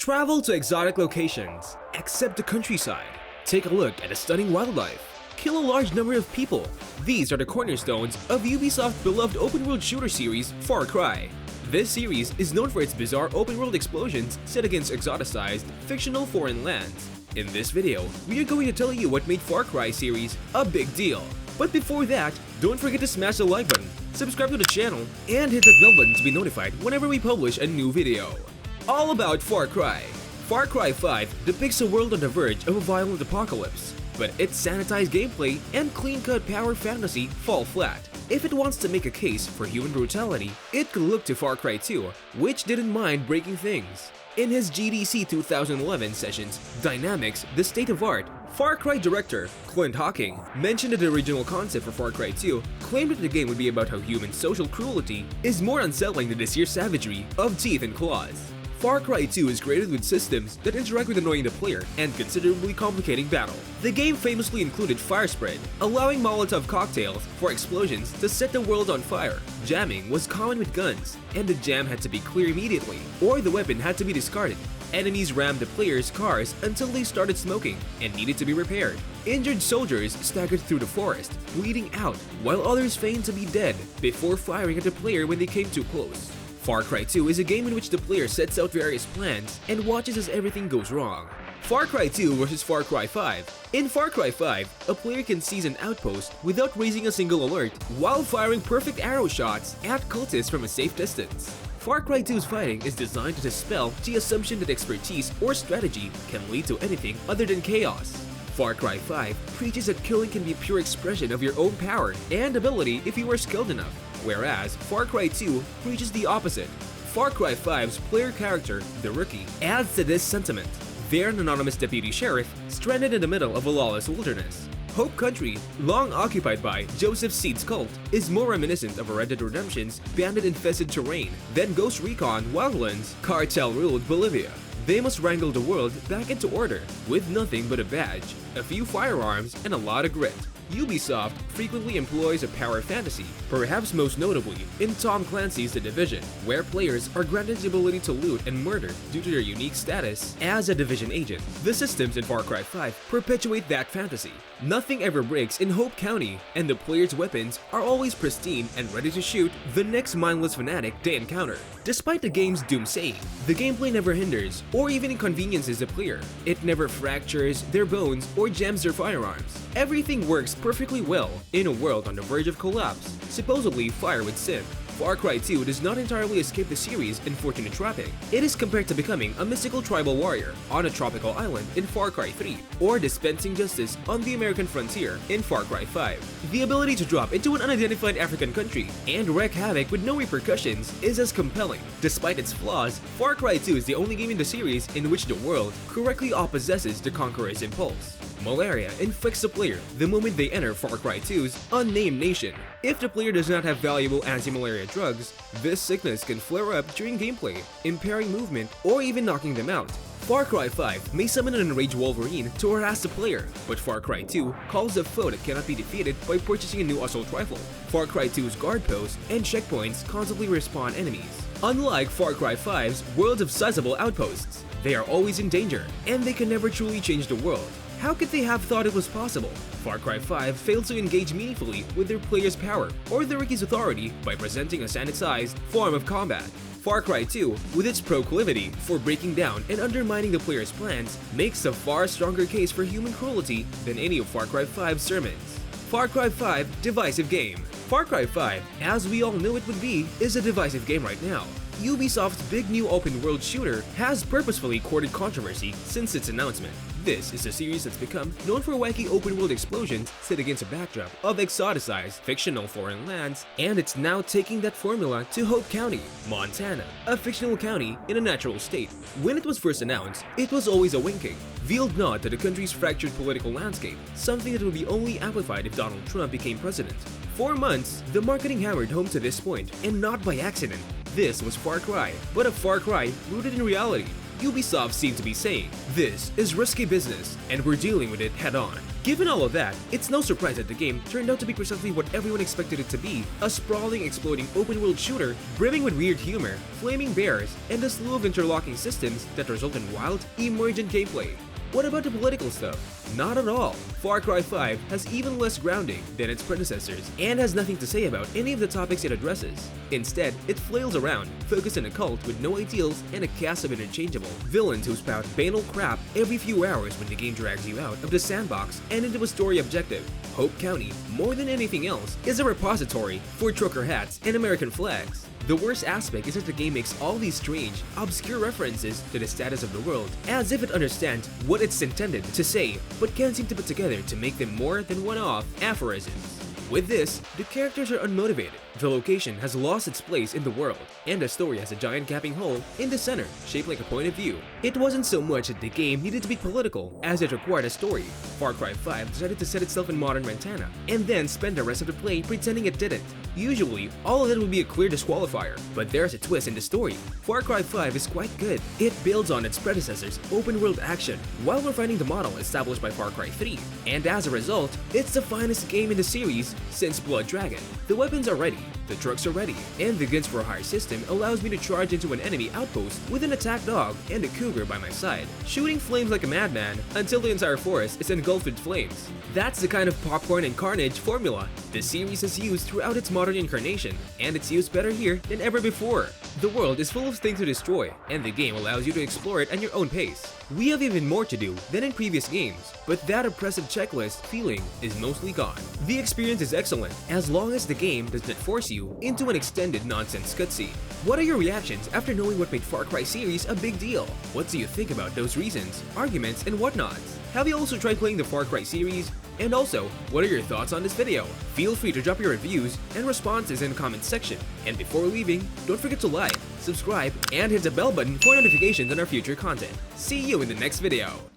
Travel to exotic locations, except the countryside. Take a look at the stunning wildlife. Kill a large number of people. These are the cornerstones of Ubisoft's beloved open-world shooter series, Far Cry. This series is known for its bizarre open-world explosions set against exoticized, fictional foreign lands. In this video, we are going to tell you what made Far Cry series a big deal. But before that, don't forget to smash the like button, subscribe to the channel, and hit that bell button to be notified whenever we publish a new video. All about Far Cry. Far Cry 5 depicts a world on the verge of a violent apocalypse, but its sanitized gameplay and clean-cut power fantasy fall flat. If it wants to make a case for human brutality, it could look to Far Cry 2, which didn't mind breaking things. In his GDC 2011 sessions, Dynamics, the State of Art, Far Cry director Clint Hocking mentioned that the original concept for Far Cry 2 claimed that the game would be about how human social cruelty is more unsettling than the sheer savagery of teeth and claws. Far Cry 2 is created with systems that interact with annoying the player and considerably complicating battle. The game famously included fire spread, allowing Molotov cocktails for explosions to set the world on fire. Jamming was common with guns, and the jam had to be clear immediately, or the weapon had to be discarded. Enemies rammed the players' cars until they started smoking and needed to be repaired. Injured soldiers staggered through the forest, bleeding out, while others feigned to be dead before firing at the player when they came too close. Far Cry 2 is a game in which the player sets out various plans and watches as everything goes wrong. Far Cry 2 versus Far Cry 5. In Far Cry 5, a player can seize an outpost without raising a single alert while firing perfect arrow shots at cultists from a safe distance. Far Cry 2's fighting is designed to dispel the assumption that expertise or strategy can lead to anything other than chaos. Far Cry 5 preaches that killing can be a pure expression of your own power and ability if you are skilled enough, whereas Far Cry 2 preaches the opposite. Far Cry 5's player character, the Rookie, adds to this sentiment. They're an anonymous deputy sheriff stranded in the middle of a lawless wilderness. Hope Country, long occupied by Joseph Seed's cult, is more reminiscent of Red Dead Redemption's bandit-infested terrain than Ghost Recon Wildlands' cartel-ruled Bolivia. They must wrangle the world back into order with nothing but a badge, a few firearms, and a lot of grit. Ubisoft frequently employs a power fantasy, perhaps most notably in Tom Clancy's The Division, where players are granted the ability to loot and murder due to their unique status as a Division agent. The systems in Far Cry 5 perpetuate that fantasy. Nothing ever breaks in Hope County, and the player's weapons are always pristine and ready to shoot the next mindless fanatic they encounter. Despite the game's doomsaying, the gameplay never hinders or even inconveniences the player. It never fractures their bones or jams their firearms. Everything works perfectly well in a world on the verge of collapse, supposedly fire with sin. Far Cry 2 does not entirely escape the series' unfortunate trapping. It is compared to becoming a mystical tribal warrior on a tropical island in Far Cry 3, or dispensing justice on the American frontier in Far Cry 5. The ability to drop into an unidentified African country and wreak havoc with no repercussions is as compelling. Despite its flaws, Far Cry 2 is the only game in the series in which the world correctly possesses the conqueror's impulse. Malaria infects the player the moment they enter Far Cry 2's unnamed nation. If the player does not have valuable anti-malaria drugs, this sickness can flare up during gameplay, impairing movement or even knocking them out. Far Cry 5 may summon an enraged Wolverine to harass the player, but Far Cry 2 calls a foe that cannot be defeated by purchasing a new assault rifle. Far Cry 2's guard posts and checkpoints constantly respawn enemies. Unlike Far Cry 5's worlds of sizable outposts, they are always in danger, and they can never truly change the world. How could they have thought it was possible? Far Cry 5 failed to engage meaningfully with their player's power or the Rookie's authority by presenting a sanitized form of combat. Far Cry 2, with its proclivity for breaking down and undermining the player's plans, makes a far stronger case for human cruelty than any of Far Cry 5's sermons. Far Cry 5 Divisive Game. Far Cry 5, as we all knew it would be, is a divisive game right now. Ubisoft's big new open-world shooter has purposefully courted controversy since its announcement. This is a series that's become known for wacky open-world explosions set against a backdrop of exoticized, fictional foreign lands, and it's now taking that formula to Hope County, Montana, a fictional county in a natural state. When it was first announced, it was always a winking, veiled nod to the country's fractured political landscape, something that would be only amplified if Donald Trump became president. For months, the marketing hammered home to this point, and not by accident. This was Far Cry, but a Far Cry rooted in reality. Ubisoft seemed to be saying, "This is risky business, and we're dealing with it head-on." Given all of that, it's no surprise that the game turned out to be precisely what everyone expected it to be, a sprawling, exploding open-world shooter brimming with weird humor, flaming bears, and a slew of interlocking systems that result in wild, emergent gameplay. What about the political stuff? Not at all. Far Cry 5 has even less grounding than its predecessors and has nothing to say about any of the topics it addresses. Instead, it flails around, focused on a cult with no ideals and a cast of interchangeable villains who spout banal crap every few hours when the game drags you out of the sandbox and into a story objective. Hope County, more than anything else, is a repository for trucker hats and American flags. The worst aspect is that the game makes all these strange, obscure references to the status of the world as if it understands what it's intended to say, but can't seem to put together to make them more than one-off aphorisms. With this, the characters are unmotivated, the location has lost its place in the world, and the story has a giant gaping hole in the center, shaped like a point of view. It wasn't so much that the game needed to be political as it required a story. Far Cry 5 decided to set itself in modern Montana, and then spend the rest of the play pretending it didn't. Usually, all of that would be a clear disqualifier, but there's a twist in the story. Far Cry 5 is quite good. It builds on its predecessor's open-world action, while refining the model established by Far Cry 3, and as a result, it's the finest game in the series since Blood Dragon. The weapons are ready, the trucks are ready, and the Guns for Hire system allows me to charge into an enemy outpost with an attack dog and a cougar by my side, shooting flames like a madman until the entire forest is engulfed with flames. That's the kind of popcorn and carnage formula the series has used throughout its modern incarnation, and it's used better here than ever before. The world is full of things to destroy, and the game allows you to explore it at your own pace. We have even more to do than in previous games, but that oppressive checklist feeling is mostly gone. The experience is excellent, as long as the game does not force you into an extended nonsense cutscene. What are your reactions after knowing what made Far Cry series a big deal? What do you think about those reasons, arguments, and whatnots? Have you also tried playing the Far Cry series? And also, what are your thoughts on this video? Feel free to drop your reviews and responses in the comments section. And before leaving, don't forget to like, subscribe, and hit the bell button for notifications on our future content. See you in the next video!